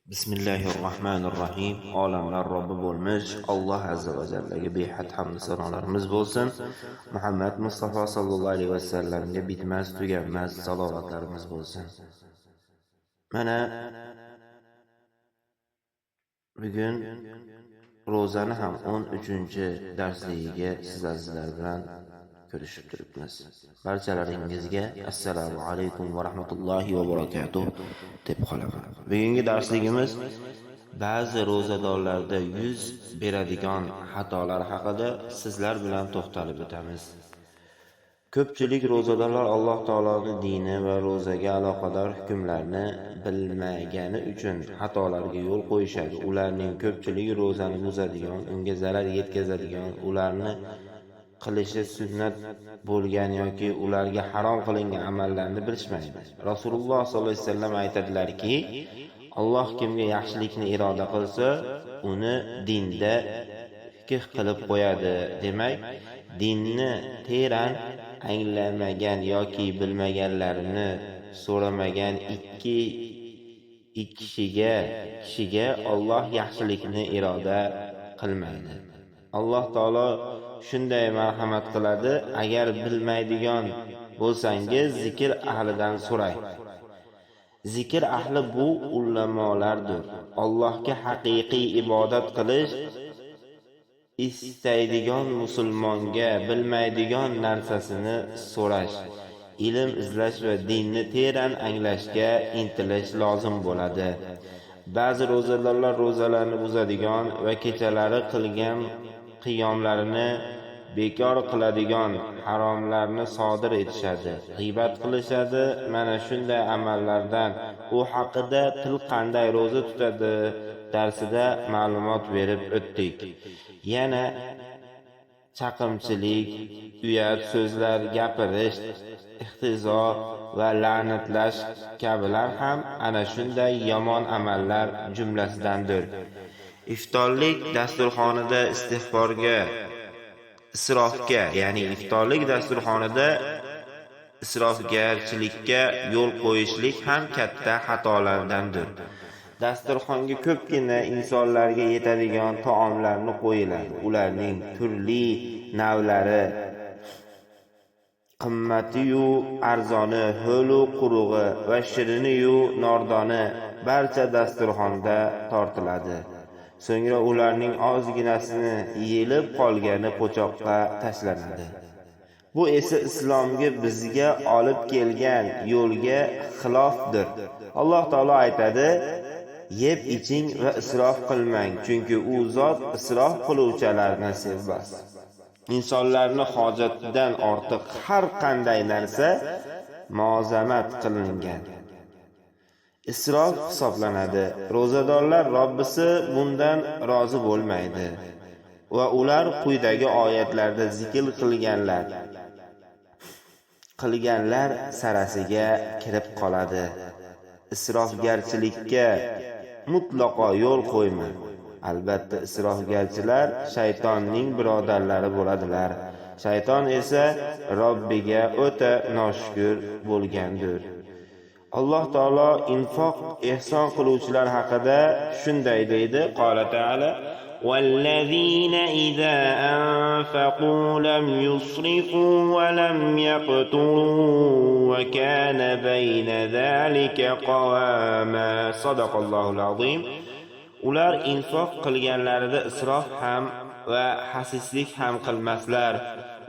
Bismillahirrohmanirrohim. Olamlar Robbi bo'lmish Alloh azza va jallaga behad hamd sanolarimiz bo'lsin. Muhammad Mustafa sallallohu alayhi va sallamga bitmas tuganmas salovatlarimiz bo'lsin. Mana bugun ro'zani ham 13-darsligiga siz azizlar bilan ko'rishib turibmiz. Barchalaringizga assalomu alaykum va rahmatullohi va barakatuh deb qolaman. Bugungi darsligimiz ba'zi ro'zadorlarda yuz beradigan xatolar haqida sizlar bilan to'xtalib o'tamiz. Ko'pchilik ro'zadorlar Alloh taoloning dini va ro'zaga aloqador hukmlarni bilmagani uchun xatolarga yo'l qo'yishadi. Ularning ko'pchiligi ro'zani buzadigan, unga zarar yetkazadigan, ularni qilishi sunnat bo'lgan yoki ularga harom qilingan amallarni bilishmaydi. Rasululloh sollallohu alayhi vasallam aytadilarki, Alloh kimga yaxshilikni iroda qilsa, uni dinda fikr qilib qo'yadi. Demak, dinni teran anglamagan yoki bilmaganlarini so'ramagan kishiga Alloh yaxshilikni iroda qilmaydi. Alloh taolo shunday marhamat qiladi, agar bilmaydigan bo'lsangiz zikr ahlidan so'rang. Zikr ahli bu ulamolardir. Allohga haqiqiy ibodat qilish istaydigan musulmonga bilmaydigan narsasini so'rash, ilm izlash va dinni teran anglashga intilish lozim bo'ladi. Ba'zi ro'zadorlar ro'zalarni buzadigan va kechalari qilgan qiyomlarini bekor qiladigan, haromlarni sodir etishadi, g'iybat qilishadi. Mana shunday amallardan u haqida til qanday ro'za tutadi darsida ma'lumot berib o'tdik. Yana chaqimchilik, uyat so'zlar gapirish, ihtizo va la'natlash kabilar ham ana shunday yomon amallar jumlasidandir. Iftorlik dasturxonida iftorlik dasturxonida isrofgarchilikka yo'l qo'yishlik ham katta xatolardandir. Dasturxonga ko'pgina insonlarga yetadigan taomlarni qo'yiladi. Ularning turli navlari, qimmati-yu arzoni, ho'lu qurug'i va shirini-yu nordoni barcha dasturxonda tortiladi. So'ngra ularning ozginasini yeyilib qolgani po'choqqa tashlanadi. Bu esa islomga bizga olib kelgan yo'lga xilofdir. Alloh taolo aytadi: "Yeb iching va isrof qilmang, chunki u zot isrof qiluvchilarni sevmas." Insonlarning hojatidan ortiq har qanday narsa muozamat qilingan isrof hisoblanadi. Ro'zadorlar Robbisi bundan rozi bo'lmaydi va ular quyidagi oyatlarda zikr qilganlar sarasiga kirib qoladi. Isrofgarchilikka mutlaqo yo'l qo'yma. Albatta isrofgarchilar shaytonning birodarlari bo'ladilar. Shayton esa Robbiga o'ta noshukur bo'lgandir. Alloh taolo infoq ihson qiluvchilar haqida shunday deydi: Qola ta'ala: "Vallazina idza anfaqu lam yusrifu va lam yaqturu va kana bayna zalika qawama." Sadaqallohul azim. Ular infoq qilganlarida isrof ham va xasislik ham qilmaslar.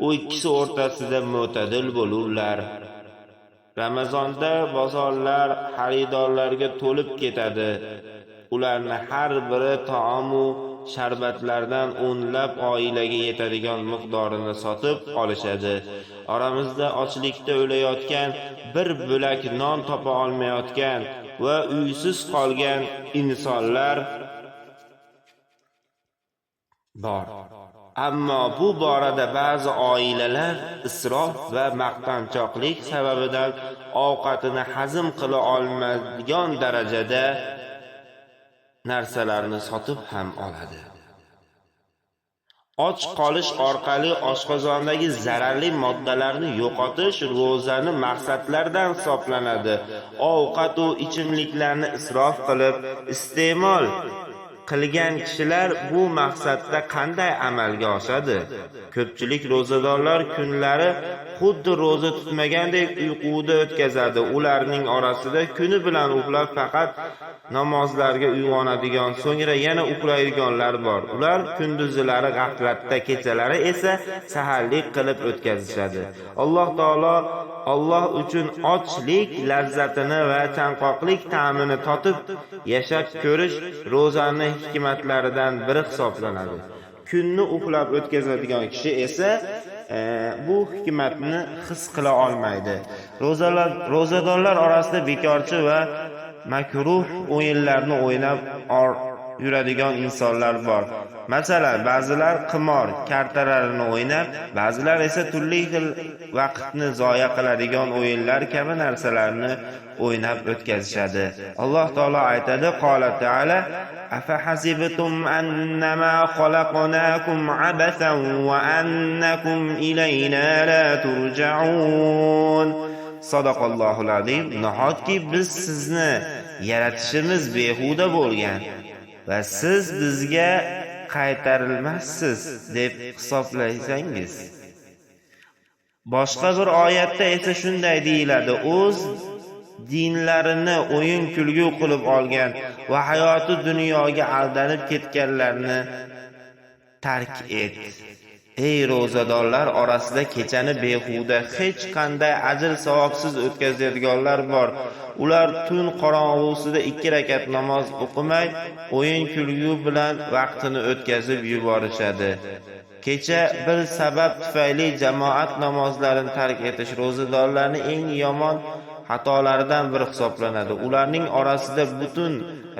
U ikkisi o'rtasida mo'tadil bo'lurlar. Ramazonda bozorlar xaridorlarga to'lib ketadi. Ularning har biri taomu sharbatlardan o'nlab oilaga yetadigan miqdorini sotib olishadi. Oramizda ochlikda o'layotgan, bir bo'lak non topa olmayotgan va uysiz qolgan insonlar bor. Ammo bu borada ba'zi oilalar isrof va maqtanchoqlik sababidan ovqatini hazm qila olmaydigan darajada narsalarni sotib ham oladi. Och qolish orqali oshqozondagi zararli moddalarni yo'qotish ro'zani maqsadlaridan hisoblanadi. Ovqat va ichimliklarni isrof qilib iste'mol qilgan kishilar bu maqsadda qanday amalga oshadi? Ko'pchilik ro'zadorlar kunlari xuddi ro'za tutmagandek uyquda o'tkazadi. Ularning orasida kuni bilan uxlab faqat namozlarga uyg'onadigan, so'ngra yana uxlaydiganlar bor. Ular kunduzlari g'aflatda, kechalari esa saharlik qilib o'tkazishadi. Alloh taolo Alloh uchun ochlik lazzatini va chanqoqlik ta'mini totib yashab ko'rish ro'zani hikmatlaridan biri hisoblanadi. Kunni uxlab o'tkazadigan kishi esa bu hikmatni his qila olmaydi. Ro'zadorlar orasida bekorchi va makruh o'yinlarni o'ynab yuradigan insonlar bor. Masalan, ba'zilar qimor, kartalarini o'ynab, ba'zilar esa turli xil vaqtni zoya qiladigan o'yinlar kabi narsalarni o'ynab o'tkazishadi. Alloh taolo aytadi: "Qola ta'ala: Afa hasibtum annama khalaqnakum abathan wa annakum ilayna la turja'un." Sadaqallohul azim. Nahotki biz sizni yaratishimiz behuda bo'lgan va siz bizga qaytarilmassiz deb hisoblasangiz. Boshqa bir oyatda esa shunday deyiladi: o'z dinlarini o'yin kulgu qilib olgan va hayoti dunyoga aldanib ketganlarni tark et. Ey ro'zadorlar orasida kechani behuda, hech qanday ajr savobsiz o'tkazadiganlar bor. Ular tun qorong'usida 2 rakat namoz o'qimay, o'yin kulgu bilan vaqtini o'tkazib yuborishadi. Kecha bir sabab tufayli jamoat namozlarini tark etish ro'zadorlarning eng yomon xatolaridan biri hisoblanadi. Ularning orasida butun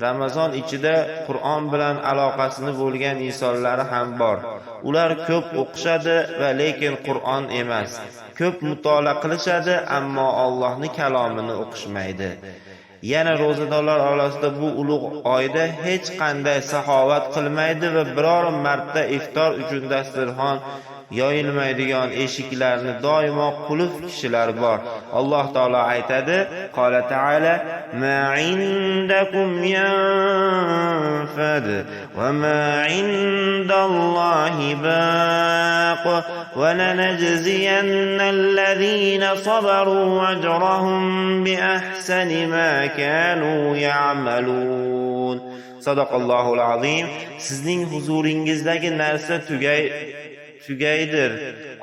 Ramazon ichida Qur'on bilan aloqasini bo'lgan insonlar ham bor. Ular ko'p o'qishadi va lekin Qur'on emas. Ko'p mutolaa qilishadi, ammo Allohning kalomini o'qishmaydi. Yana ro'zadorlar orasida bu ulug' oyda hech qanday saxovat qilmaydi va biror marta iftor uchun dasturxon yoyilmaydigan eshiklarni doimo qulf kishilar bor. Alloh taolo aytadi: "Qola ta'ala: Ma indakum yanfad va ma indallohi baq va lanajziyanna allazina sabaru ajrahum bi ahsani ma kanu ya'malun." Sadaqallohul azim. Sizning huzuringizdagi narsa tugaydir.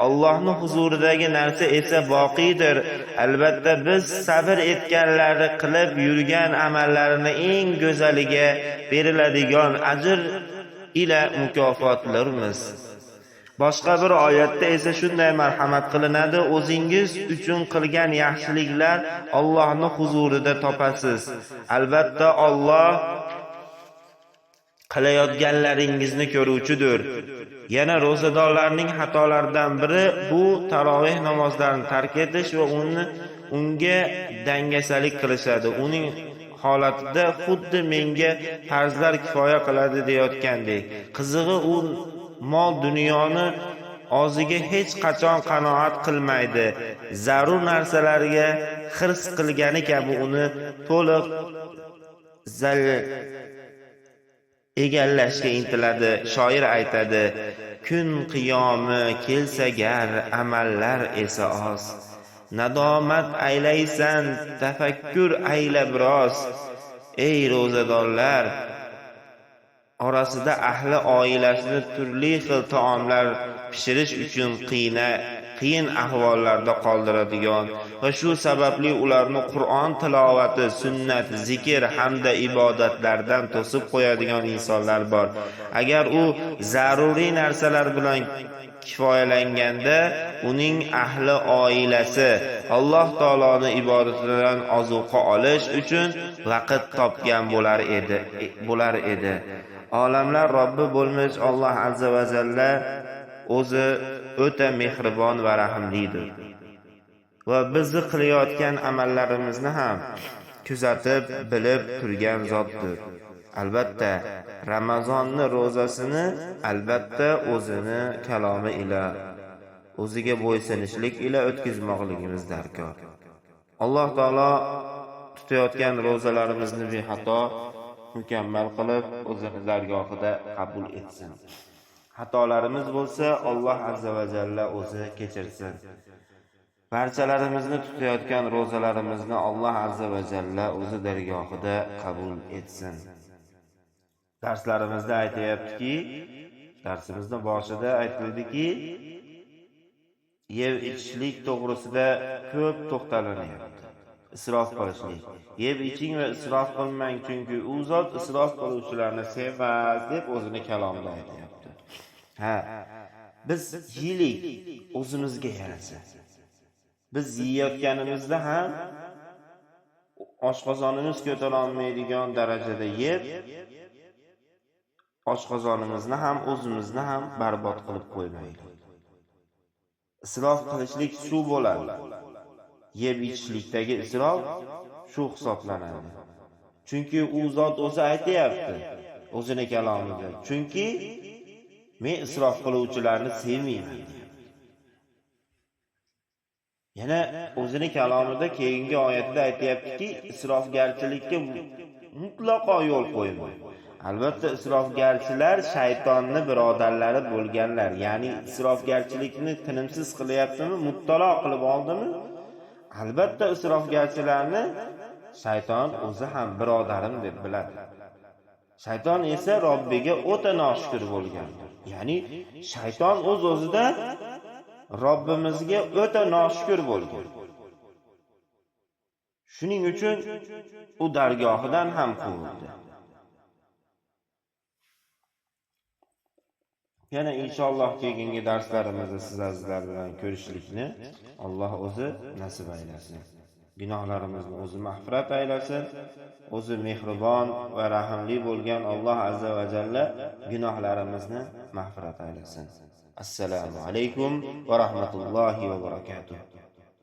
Allohning huzuridagi narsa esa boqiydir. Albatta biz sabr etganlarni qilib yurgan amallarini eng go'zaliga beriladigan ajr ila mukofotlarmiz. Boshqa bir oyatda esa shunday marhamat qilinadi: o'zingiz uchun qilgan yaxshiliklar Allohning huzurida topasiz. Albatta Alloh qilayotganlaringizni ko'ruvchidir. Yana ro'zadorlarning xatolaridan biri bu taroveh namozlarini tark etish va unga dangasalik qilishadi. Uning holatida xuddi menga farzlar kifoya qiladi deyotgandek. Qizig'i u mol dunyoni oziga hech qachon qanoat qilmaydi. Zarur narsalarga hirs qilgani kabi uni to'liq egallashga intiladi. Shoir aytadi: kun qiyomi kelsa gar, amallar esa oz. Nadomat aylaysan, tafakkur ayla biroz. Ey ro'zadorlar orasida ahli oilasini turli xil taomlar pishirish uchun qiyin ahvollarda qoldiradigan va shu sababli ularni Qur'on tilovati, sunnat, zikr hamda ibodatlardan to'sib qo'yadigan insonlar bor. Agar u zaruriy narsalar bilan kifoyalanganda, uning ahli oilasi Alloh taoloning ibodatidan ozuqa olish uchun vaqt topgan bo'lar edi. Olamlar Robbi bo'lmish Alloh azza va jalla o'zi o'ta mehribon va rahimlidir. Va bizni qilayotgan amallarimizni ham kuzatib, bilib turgan zotdir. Albatta Ramazonni ro'zasini albatta o'zini kalomi ila, o'ziga bo'ysunishlik ila o'tkazmoqligimiz darkor. Alloh taolo tutayotgan ro'zalarimizni bexato mukammal qilib o'zini dargohida qabul etsin. Xatolarimiz bo'lsa Alloh azza va jalla o'zi kechirsin. Barchalarimizni tutayotgan ro'zalarimizni Alloh azza va jalla o'zi dargohida qabul etsin. Darslarimizda aytayaptiki, darsimizning boshida aytildiki, yeb ichishlik to'g'risida ko'p to'xtalinyapti. Isrof qilishlik. Yeb iching va isrof qilmang, chunki u zot isrof qiluvchilarni sevmas deb o'zini kalomida aytayapti. Biz yeylik o'zimizga yarasa. Biz yeyotganimizda ham oshqozonimiz ko'tara olmaydigan darajada yeb, oshqozonimizni ham o'zimizni ham barbod qilib qo'ymaylik. Isrof qilishlik shu bo'ladi. Yeb ichishlikdagi isrof shu hisoblanadi. Chunki u zot o'zi aytayapti o'zini kalomida. Chunki men isrof qiluvchilarni sevmayman. Yana o'zini kalomida keyingi oyatda aytayaptiki, isrofgarchilikka mutlaqo yo'l qo'ymang. Albatta isrofgarchilar shaytonning birodarlari bo'lganlar. Ya'ni isrofgarchilikni tinimsiz qilyaptimi, muttalo qilib oldimi? Albatta isrofgarchilarni shayton o'zi ham birodarim deb biladi. Shayton esa Robbiga o'ta noshukur bo'lgandir. Ya'ni shayton o'z-o'zida Robbimizga o'ta noshukur bo'lgan. Shuning uchun u dargohidan ham quvildi. Yana inshaalloh keyingi darslarimizda sizlar bilan ko'rishlikni Alloh o'zi nasib aylasin. Gunohlarimizni o'zi mag'firat aylasin. O'zi mehribon va rahimli bo'lgan Alloh azza va jalla gunohlarimizni mag'firat aylasin. Assalomu alaykum va rahmatullohi va barakatuh.